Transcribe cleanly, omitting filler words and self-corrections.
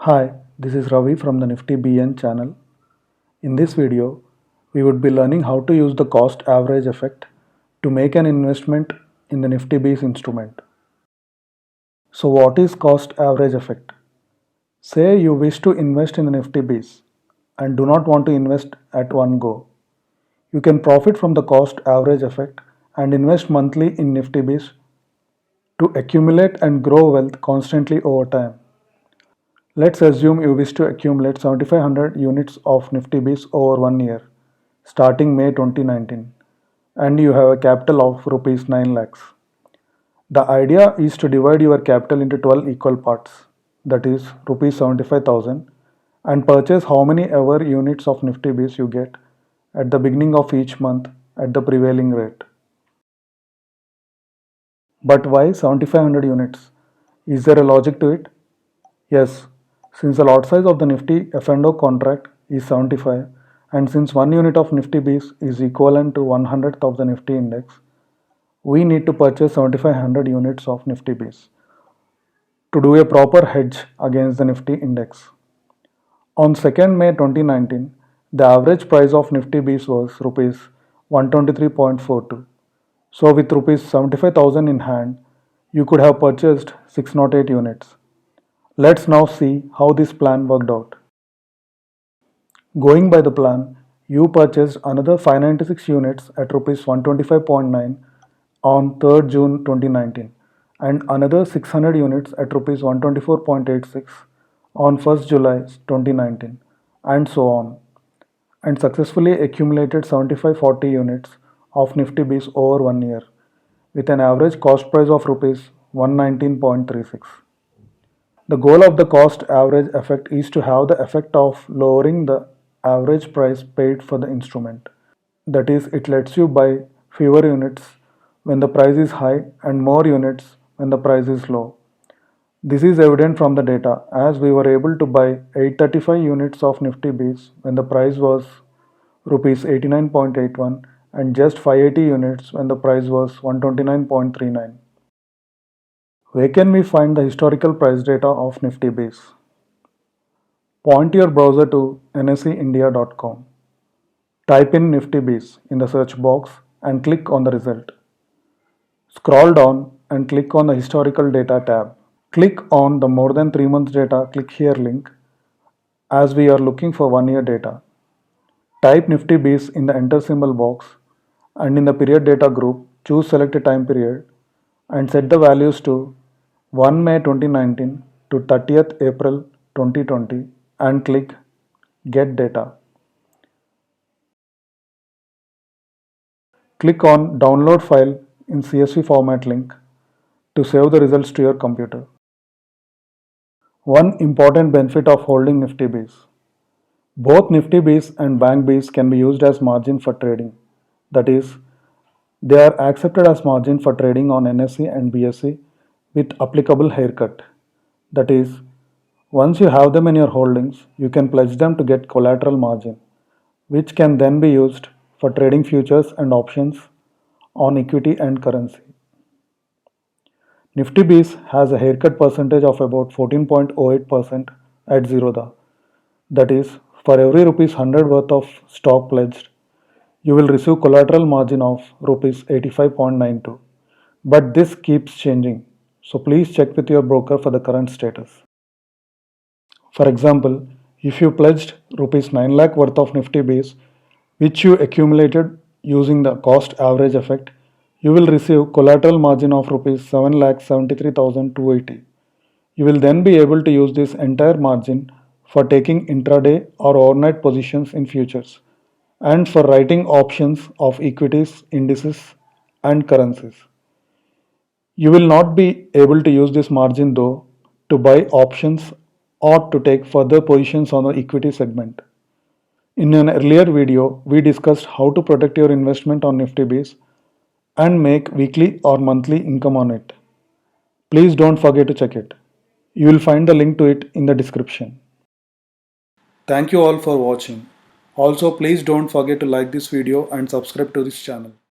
Hi, this is Ravi from the Nifty BN channel. In this video, we would be learning how to use the cost average effect to make an investment in the Nifty Bees instrument. So what is cost average effect? Say you wish to invest in the Nifty Bees and do not want to invest at one go. You can profit from the cost average effect and invest monthly in Nifty Bees to accumulate and grow wealth constantly over time. Let's assume you wish to accumulate 7500 units of Nifty Bees over 1 year, starting May 2019, and you have a capital of rupees 9 lakhs. The idea is to divide your capital into 12 equal parts, that is rupees 75,000, and purchase how many ever units of Nifty Bees you get at the beginning of each month at the prevailing rate. But why 7500 units? Is there a logic to it? Yes, since the lot size of the Nifty F&O contract is 75 and since 1 unit of Nifty Bees is equivalent to 100th of the Nifty index, we need to purchase 7500 units of Nifty Bees to do a proper hedge against the Nifty index. On 2nd May 2019, the average price of Nifty Bees was Rs 123.42. So with Rs 75,000 in hand, you could have purchased 608 units. Let's now see how this plan worked out. Going by the plan, you purchased another 596 units at Rs 125.9 on 3rd June 2019 and another 600 units at Rs 124.86 on 1st July 2019 and so on, and successfully accumulated 7540 units of Nifty Bees over 1 year with an average cost price of Rs 119.36. The goal of the cost average effect is to have the effect of lowering the average price paid for the instrument. That is, it lets you buy fewer units when the price is high and more units when the price is low. This is evident from the data as we were able to buy 835 units of Nifty Bees when the price was Rs 89.81 and just 580 units when the price was 129.39. Where can we find the historical price data of Nifty Bees? Point your browser to nseindia.com. Type in Nifty Bees in the search box and click on the result. Scroll down and click on the historical data tab. Click on the more than 3 months data click here link as we are looking for 1 year data. Type Nifty Bees in the enter symbol box and in the period data group choose select a time period and set the values to 1 May 2019 to 30th April 2020 and click Get Data. Click on Download File in CSV format link to save the results to your computer. One important benefit of holding Nifty Bees. Both Nifty Bees and Bank Bees can be used as margin for trading. That is, they are accepted as margin for trading on NSE and BSE with applicable haircut. That is, once you have them in your holdings, you can pledge them to get collateral margin, which can then be used for trading futures and options on equity and currency. Nifty Bees has a haircut percentage of about 14.08% at Zerodha. That is, for every Rs 100 worth of stock pledged, you will receive collateral margin of Rs 85.92. But this keeps changing, so please check with your broker for the current status. For example, if you pledged Rs 9 lakh worth of Nifty Bees, which you accumulated using the cost average effect, you will receive collateral margin of Rs 7,73,280. You will then be able to use this entire margin for taking intraday or overnight positions in futures and for writing options of equities, indices, and currencies. You will not be able to use this margin though to buy options or to take further positions on the equity segment. In an earlier video, we discussed how to protect your investment on Nifty Bees and make weekly or monthly income on it. Please don't forget to check it. You will find the link to it in the description. Thank you all for watching. Also, please don't forget to like this video and subscribe to this channel.